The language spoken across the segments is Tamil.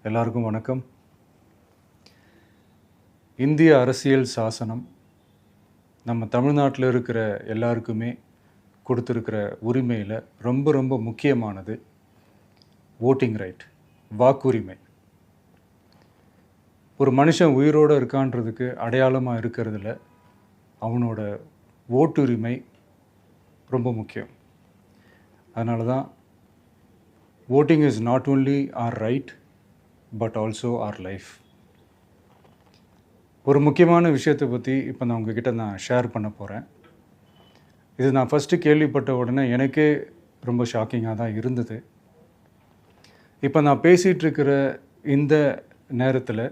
எல்லாருக்கும் வணக்கம். இந்திய அரசியல் சாசனம் நம்ம தமிழ்நாட்டில் இருக்கிற எல்லாருக்குமே கொடுத்துருக்கிற உரிமையில் ரொம்ப ரொம்ப முக்கியமானது ஓட்டிங் ரைட், வாக்குரிமை. ஒரு மனுஷன் உயிரோடு இருக்கான்றதுக்கு அடையாளமாக இருக்கிறதுல அவனோட ஓட்டுரிமை ரொம்ப முக்கியம். அதனால தான் voting is not only our right but also our life. ஒரு முக்கியமான விஷயத்தை பற்றி இப்போ நான் உங்ககிட்ட ஷேர் பண்ண போகிறேன். இது நான் ஃபஸ்ட்டு கேள்விப்பட்ட உடனே எனக்கே ரொம்ப ஷாக்கிங்காக தான் இருந்தது. இப்போ நான் பேசிகிட்டு இருக்கிற இந்த நேரத்தில்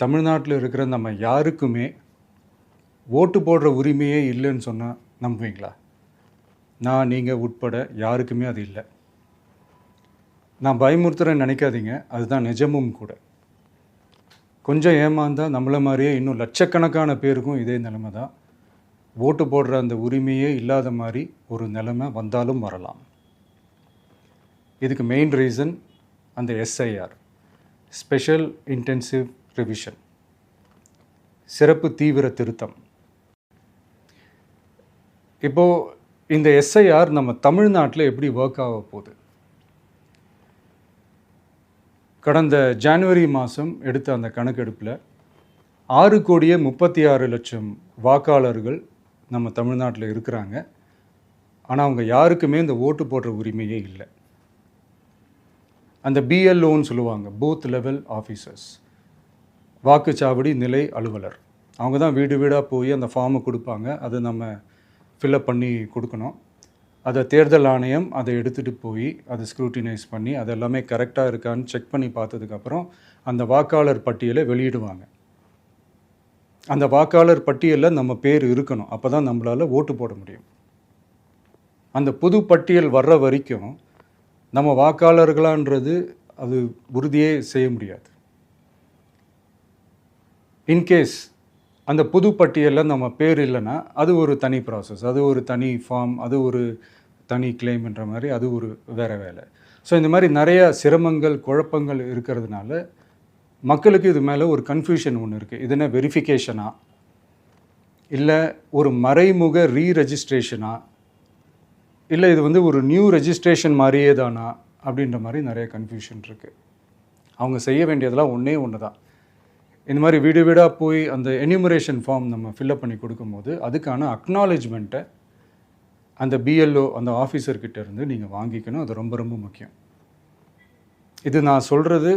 தமிழ்நாட்டில் இருக்கிற நம்ம யாருக்குமே ஓட்டு போடுற உரிமையே இல்லைன்னு சொன்னால் நம்புவீங்களா? நான் நீங்கள் உட்பட யாருக்குமே அது இல்லை. நான் பயமுறுத்துறேன்னு நினைக்காதீங்க, அதுதான் நிஜமும் கூட. கொஞ்சம் ஏமாந்தால் நம்மளை மாதிரியே இன்னும் லட்சக்கணக்கான பேருக்கும் இதே நிலைமை தான். ஓட்டு போடுற அந்த உரிமையே இல்லாத மாதிரி ஒரு நிலைமை வந்தாலும் வரலாம். இதுக்கு மெயின் ரீசன் அந்த எஸ்ஐஆர், ஸ்பெஷல் இன்டென்சிவ் ரிவிஷன், சிறப்பு தீவிர திருத்தம். இப்போது இந்த எஸ்ஐஆர் நம்ம தமிழ்நாட்டில் எப்படி ஒர்க் ஆக போகுது? கடந்த ஜனவரி மாதம் எடுத்த அந்த கணக்கெடுப்பில் 6,36,00,000 வாக்காளர்கள் நம்ம தமிழ்நாட்டில் இருக்கிறாங்க. ஆனால் அவங்க யாருக்குமே இந்த ஓட்டு போடுற உரிமையே இல்லை. அந்த பிஎல்ஓன்னு சொல்லுவாங்க, பூத் லெவல் ஆஃபீஸர்ஸ், வாக்குச்சாவடி நிலை அலுவலர். அவங்க தான் வீடு வீடாக போய் அந்த ஃபார்மை கொடுப்பாங்க. அதை நம்ம ஃபில்அப் பண்ணி கொடுக்கணும். அதை தேர்தல் ஆணையம் அதை எடுத்துகிட்டு போய் அதை ஸ்க்ரூட்டினைஸ் பண்ணி அது எல்லாமே கரெக்டாக இருக்கான்னு செக் பண்ணி பார்த்ததுக்கப்புறம் அந்த வாக்காளர் பட்டியலை வெளியிடுவாங்க. அந்த வாக்காளர் பட்டியலில் நம்ம பேர் இருக்கணும், அப்போ தான் நம்மளால் ஓட்டு போட முடியும். அந்த புது பட்டியல் வர்ற வரைக்கும் நம்ம வாக்காளர்களான்றது அது உறுதியே செய்ய முடியாது. இன்கேஸ் அந்த புது பட்டியலில் நம்ம பேர் இல்லைன்னா அது ஒரு தனி ப்ராசஸ், அது ஒரு தனி ஃபார்ம், அது ஒரு தனி கிளைம்ன்ற மாதிரி அது ஒரு வேறு வேலை. ஸோ இந்த மாதிரி நிறைய சிரமங்கள் குழப்பங்கள் இருக்கிறதுனால மக்களுக்கு இது மேலே ஒரு கன்ஃபியூஷன் ஒன்று இருக்குது. இது என்ன வெரிஃபிகேஷனா இல்லை ஒரு மறைமுக ரீரெஜிஸ்ட்ரேஷனா இல்லை இது ஒரு நியூ ரெஜிஸ்ட்ரேஷன் மாதிரியே தானா அப்படின்ற மாதிரி நிறைய கன்ஃபியூஷன் இருக்குது. அவங்க செய்ய வேண்டியதெல்லாம் ஒன்று தான். இந்த மாதிரி வீடு வீடாக போய் அந்த என்யூமரேஷன் ஃபார்ம் நம்ம ஃபில்அப் பண்ணி கொடுக்கும்போது அதுக்கான அக்னாலேஜ்மெண்ட்டை அந்த பிஎல்ஓ அந்த ஆஃபீஸர்கிட்ட இருந்து நீங்கள் வாங்கிக்கணும். அது ரொம்ப ரொம்ப முக்கியம். இது நான் சொல்கிறது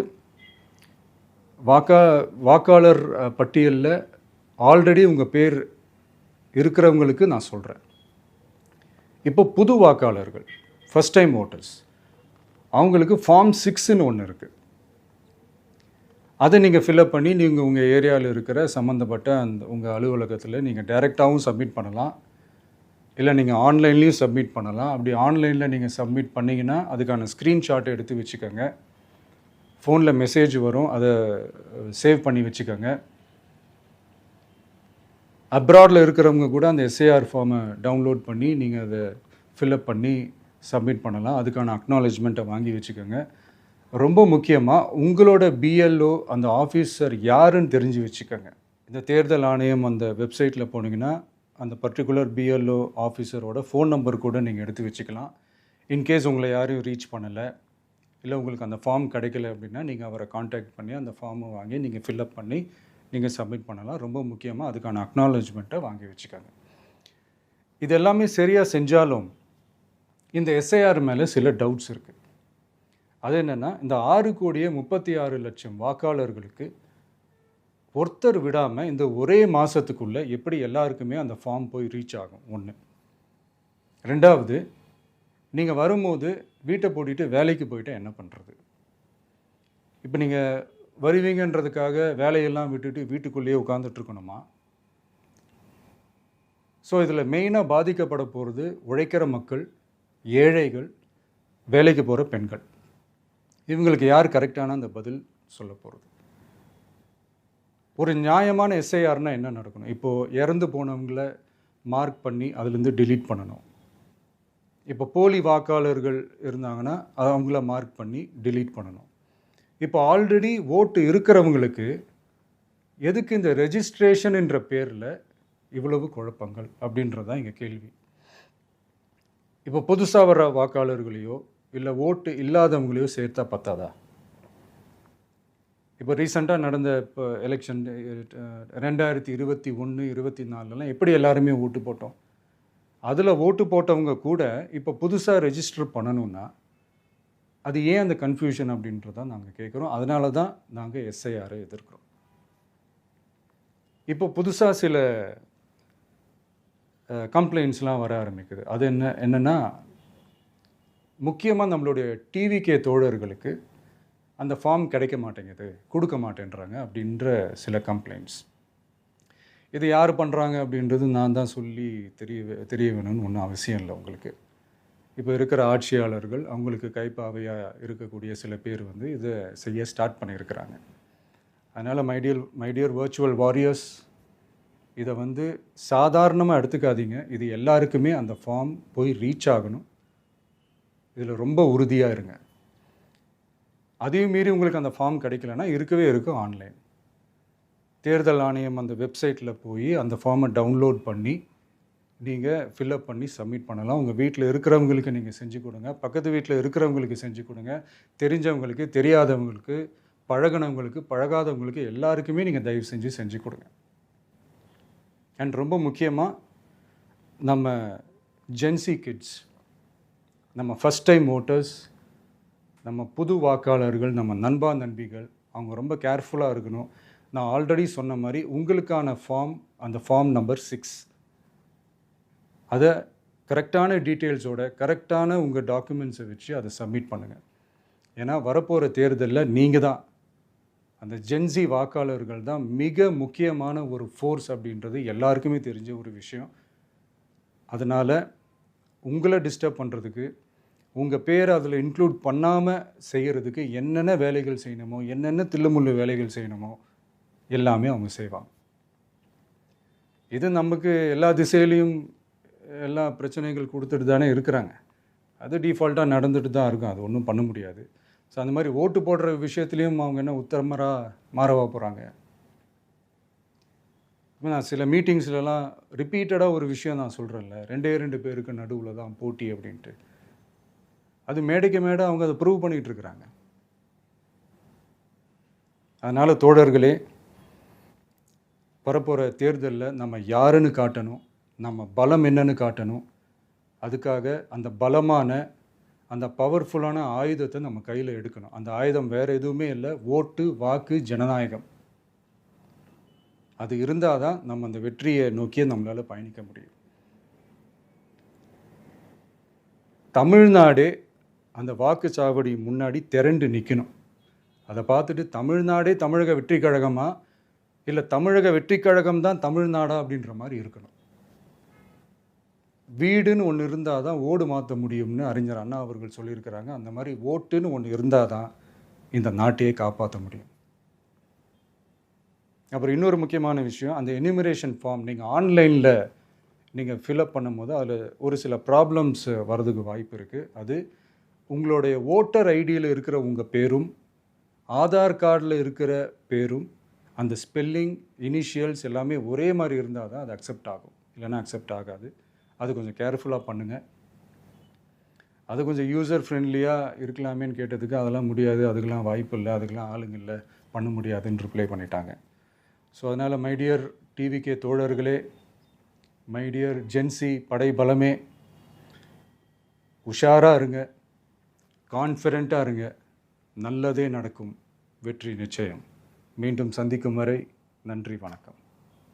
வாக்காளர் பட்டியலில் ஆல்ரெடி உங்கள் பேர் இருக்கிறவங்களுக்கு நான் சொல்கிறேன். இப்போ புது வாக்காளர்கள், ஃபஸ்ட் டைம் ஓட்டர்ஸ், அவங்களுக்கு ஃபார்ம் 6ன்னு ஒன்று இருக்குது. அதை நீங்கள் ஃபில்அப் பண்ணி நீங்கள் உங்கள் ஏரியாவில் இருக்கிற சம்மந்தப்பட்ட அந்த உங்கள் அலுவலகத்தில் நீங்கள் டைரெக்டாகவும் சப்மிட் பண்ணலாம், இல்லை நீங்கள் ஆன்லைன்லேயும் சப்மிட் பண்ணலாம். அப்படி ஆன்லைனில் நீங்கள் சப்மிட் பண்ணிங்கன்னா அதுக்கான ஸ்க்ரீன்ஷாட்டை எடுத்து வச்சுக்கோங்க. ஃபோனில் மெசேஜ் வரும், அதை சேவ் பண்ணி வச்சுக்கோங்க. அப்ராடில் இருக்கிறவங்க கூட அந்த எஸ்ஏஆர் ஃபார்மை டவுன்லோட் பண்ணி நீங்கள் அதை ஃபில்அப் பண்ணி சப்மிட் பண்ணலாம். அதுக்கான அக்னாலேஜ்மெண்ட்டை வாங்கி வச்சுக்கோங்க. ரொம்ப முக்கியமாக உங்களோட பிஎல்ஓ அந்த ஆஃபீஸர் யாருன்னு தெரிஞ்சு வச்சுக்கோங்க. இந்த தேர்தல் ஆணையம் அந்த வெப்சைட்டில் போனீங்கன்னா அந்த பர்டிகுலர் பிஎல்ஓ ஆஃபீஸரோட ஃபோன் நம்பர் கூட நீங்கள் எடுத்து வச்சுக்கலாம். இன்கேஸ் உங்களை யாரும் ரீச் பண்ணலை இல்லை உங்களுக்கு அந்த ஃபார்ம் கிடைக்கல அப்படின்னா நீங்கள் அவரை காண்டாக்ட் பண்ணி அந்த ஃபார்மை வாங்கி நீங்கள் ஃபில்அப் பண்ணி நீங்கள் சப்மிட் பண்ணலாம். ரொம்ப முக்கியமாக அதுக்கான அக்னாலேஜ்மெண்ட்டை வாங்கி வச்சுக்கோங்க. இது எல்லாமே சரியாக செஞ்சாலும் இந்த எஸ்ஐஆர் மேலே சில டவுட்ஸ் இருக்குது. அது என்னென்னா, இந்த 6,36,00,000 வாக்காளர்களுக்கு ஒருத்தர் விடாமல் இந்த ஒரே மாதத்துக்குள்ளே எப்படி எல்லாருக்குமே அந்த ஃபார்ம் போய் ரீச் ஆகும்? ஒன்று. ரெண்டாவது, நீங்கள் வரும்போது வீட்டை பூட்டிட்டு வேலைக்கு போயிட்டு என்ன பண்ணுறது? இப்போ நீங்கள் வருவீங்கன்றதுக்காக வேலையெல்லாம் விட்டுட்டு வீட்டுக்குள்ளேயே உட்காந்துட்ருக்கணுமா? ஸோ இதில் மெயினாக பாதிக்கப்பட போகிறது உழைக்கிற மக்கள், ஏழைகள், வேலைக்கு போகிற பெண்கள். இவங்களுக்கு யார் கரெக்டான அந்த பதில் சொல்ல போகிறது? ஒரு நியாயமான எஸ்ஐஆர்னால் என்ன நடக்கணும்? இப்போது இறந்து போனவங்களை மார்க் பண்ணி அதுலேருந்து டிலீட் பண்ணணும். இப்போ போலி வாக்காளர்கள் இருந்தாங்கன்னா அவங்கள மார்க் பண்ணி டிலீட் பண்ணணும். இப்போ ஆல்ரெடி ஓட்டு இருக்கிறவங்களுக்கு எதுக்கு இந்த ரெஜிஸ்ட்ரேஷன் என்ற பேரில் இவ்வளவு குழப்பங்கள் அப்படின்றது தான் எங்கள் கேள்வி. இப்போ புதுசாக வர வாக்காளர்களையோ இல்லை ஓட்டு இல்லாதவங்களையோ சேர்த்தா பத்தாதா? இப்போ ரீசெண்டாக நடந்த இப்போ எலெக்ஷன் 2021, 24 எப்படி எல்லாருமே ஓட்டு போட்டோம்? அதில் ஓட்டு போட்டவங்க கூட இப்போ புதுசாக ரெஜிஸ்டர் பண்ணணுன்னா அது ஏன் அந்த கன்ஃபியூஷன் அப்படின்றதான் நாங்கள் கேட்குறோம். அதனால தான் நாங்கள் எஸ்ஐஆரை எதிர்க்கிறோம். இப்போ புதுசாக சில கம்ப்ளைண்ட்ஸ்லாம் வர ஆரம்பிக்குது. அது என்னென்னா முக்கியமாக நம்மளுடைய டிவிகே தோழர்களுக்கு அந்த ஃபார்ம் கிடைக்க மாட்டேங்குது, கொடுக்க மாட்டேன்றாங்க அப்படின்ற சில கம்ப்ளைண்ட்ஸ். இது யார் பண்ணுறாங்க அப்படின்றது நான் தான் சொல்லி தெரிய வேணும்னு ஒன்றும் அவசியம் இல்லை உங்களுக்கு. இப்போ இருக்கிற ஆட்சியாளர்கள் அவங்களுக்கு கைப்பாவையாக இருக்கக்கூடிய சில பேர் இதை செய்ய ஸ்டார்ட் பண்ணியிருக்கிறாங்க. அதனால் மைடியர் வர்ச்சுவல் வாரியர்ஸ், இதை சாதாரணமாக எடுத்துக்காதீங்க. இது எல்லாருக்குமே அந்த ஃபார்ம் போய் ரீச் ஆகணும். இதில் ரொம்ப உறுதியாக இருங்க. அதையும் மீறி உங்களுக்கு அந்த ஃபார்ம் கிடைக்கலன்னா இருக்கவே இருக்கும் ஆன்லைன். தேர்தல் ஆணையம் அந்த வெப்சைட்டில் போய் அந்த ஃபார்மை டவுன்லோட் பண்ணி நீங்கள் ஃபில்அப் பண்ணி சப்மிட் பண்ணலாம். உங்கள் வீட்டில் இருக்கிறவங்களுக்கு நீங்கள் செஞ்சு கொடுங்க, பக்கத்து வீட்டில் இருக்கிறவங்களுக்கு செஞ்சு கொடுங்க, தெரிஞ்சவங்களுக்கு, தெரியாதவங்களுக்கு, பழகினவங்களுக்கு, பழகாதவங்களுக்கு எல்லாருக்குமே நீங்கள் தயவு செஞ்சு கொடுங்க. அண்ட் ரொம்ப முக்கியமாக நம்ம ஜென்சி கிட்ஸ், நம்ம ஃபஸ்ட் டைம் ஓட்டர்ஸ், நம்ம புது வாக்காளர்கள், நம்ம நண்பா நண்பிகள், அவங்க ரொம்ப கேர்ஃபுல்லாக இருக்கணும். நான் ஆல்ரெடி சொன்ன மாதிரி உங்களுக்கான ஃபார்ம், அந்த ஃபார்ம் நம்பர் 6, அதை கரெக்டான டீட்டெயில்ஸோட கரெக்டான உங்கள் டாக்குமெண்ட்ஸை வச்சு அதை சப்மிட் பண்ணுங்கள். ஏன்னா வரப்போகிற தேர்தலில் நீங்கள் தான், அந்த ஜென்சி வாக்காளர்கள் தான் மிக முக்கியமான ஒரு ஃபோர்ஸ் அப்படின்றது எல்லாருக்குமே தெரிஞ்ச ஒரு விஷயம். அதனால் உங்களை டிஸ்டர்ப் பண்ணுறதுக்கு, உங்கள் பேரை அதில் இன்க்ளூட் பண்ணாமல் செய்கிறதுக்கு என்னென்ன வேலைகள் செய்யணுமோ, என்னென்ன தில்லுமுள்ளு வேலைகள் செய்யணுமோ எல்லாமே அவங்க செய்வாங்க. இது நமக்கு எல்லா திசையிலையும் எல்லா பிரச்சனைகள் கொடுத்துட்டு தானே இருக்கிறாங்க. அது டிஃபால்ட்டாக நடந்துட்டு தான் இருக்கும், அது ஒன்றும் பண்ண முடியாது. ஸோ அந்த மாதிரி ஓட்டு போடுற விஷயத்துலேயும் அவங்க என்ன உத்தரமராக மாறவா போகிறாங்க? இப்போ நான் சில மீட்டிங்ஸ்லலாம் ரிப்பீட்டடாக ஒரு விஷயம் நான் சொல்கிறேன்ல, 2 பேருக்கு நடுவில் தான் போட்டி அப்படின்ட்டு. அது மேடைக்கு மேடை அவங்க அதை ப்ரூவ் பண்ணிகிட்டு இருக்கிறாங்க. அதனால் தோழர்களே, வரப்போகிற தேர்தலில் நம்ம யாருன்னு காட்டணும், நம்ம பலம் என்னன்னு காட்டணும். அதுக்காக அந்த பலமான, அந்த பவர்ஃபுல்லான ஆயுதத்தை நம்ம கையில் எடுக்கணும். அந்த ஆயுதம் வேறு எதுவுமே இல்லை, ஓட்டு, வாக்கு, ஜனநாயகம். அது இருந்தால் தான் நம்ம அந்த வெற்றியை நோக்கியே நம்மளால் பயணிக்க முடியும். தமிழ்நாடே அந்த வாக்குச்சாவடி முன்னாடி திரண்டு நிற்கணும். அதை பார்த்துட்டு தமிழ்நாடே தமிழக வெற்றி கழகமா இல்லை தமிழக வெற்றி கழகம் தான் தமிழ்நாடா அப்படின்ற மாதிரி இருக்கணும். வீடுன்னு ஒன்று இருந்தால் தான் ஓடு மாற்ற முடியும்னு அறிஞர் அண்ணா அவர்கள் சொல்லியிருக்கிறாங்க. அந்த மாதிரி ஓட்டுன்னு ஒன்று இருந்தால் தான் இந்த நாட்டையே காப்பாற்ற முடியும். அப்புறம் இன்னொரு முக்கியமான விஷயம், அந்த எனிமரேஷன் ஃபார்ம் நீங்கள் ஆன்லைனில் நீங்கள் ஃபில்அப் பண்ணும்போது அதில் ஒரு சில ப்ராப்ளம்ஸ் வர்றதுக்கு வாய்ப்பு இருக்குது. அது உங்களுடைய ஓட்டர் ஐடியில் இருக்கிற உங்கள் பேரும் ஆதார் கார்டில் இருக்கிற பேரும் அந்த ஸ்பெல்லிங், இனிஷியல்ஸ் எல்லாமே ஒரே மாதிரி இருந்தால் தான் அது அக்செப்ட் ஆகும், இல்லைன்னா அக்செப்ட் ஆகாது. அது கொஞ்சம் கேர்ஃபுல்லாக பண்ணுங்கள். அது கொஞ்சம் யூசர் ஃப்ரெண்ட்லியாக இருக்கலாமேன்னு கேட்டதுக்கு அதெல்லாம் முடியாது, அதுக்கெலாம் வாய்ப்பு இல்லை, அதுக்கெலாம் ஆளுங்க இல்லை, பண்ண முடியாதுன்னு ரிப்ளை பண்ணிட்டாங்க. ஸோ அதனால் மைடியர் டிவிகே தோழர்களே, மைடியர் ஜென்சி படை பலமே, உஷாராக இருங்க, கான்ஃபிடெண்ட்டாக இருங்க, நல்லதே நடக்கும், வெற்றி நிச்சயம். மீண்டும் சந்திக்கும் வரை நன்றி, வணக்கம்.